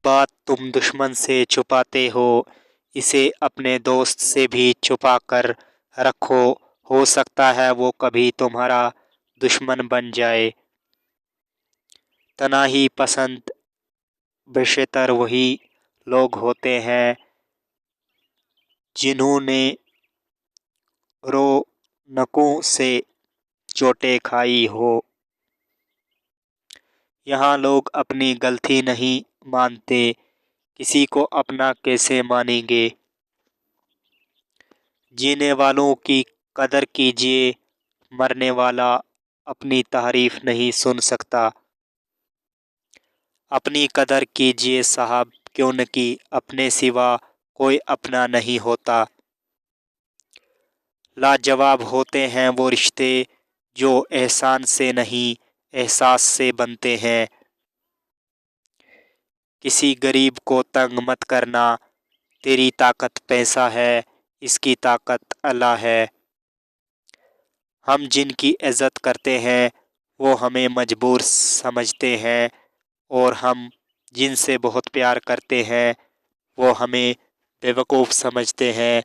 بات تم دشمن سے چھپاتے ہو اسے اپنے دوست سے بھی چھپا کر رکھو، ہو سکتا ہے وہ کبھی تمہارا دشمن بن جائے۔ تنہائی پسند بیشتر وہی لوگ ہوتے ہیں جنہوں نے رونقوں سے چوٹیں کھائی ہو۔ یہاں لوگ اپنی غلطی نہیں مانتے، کسی کو اپنا کیسے مانیں گے؟ جینے والوں کی قدر کیجیے، مرنے والا اپنی تعریف نہیں سن سکتا۔ اپنی قدر کیجیے صاحب، کیونکہ اپنے سوا کوئی اپنا نہیں ہوتا۔ لاجواب ہوتے ہیں وہ رشتے جو احسان سے نہیں احساس سے بنتے ہیں۔ کسی غریب کو تنگ مت کرنا، تیری طاقت پیسہ ہے، اس کی طاقت اللہ ہے۔ ہم جن کی عزت کرتے ہیں وہ ہمیں مجبور سمجھتے ہیں، اور ہم جن سے بہت پیار کرتے ہیں وہ ہمیں بیوقوف سمجھتے ہیں۔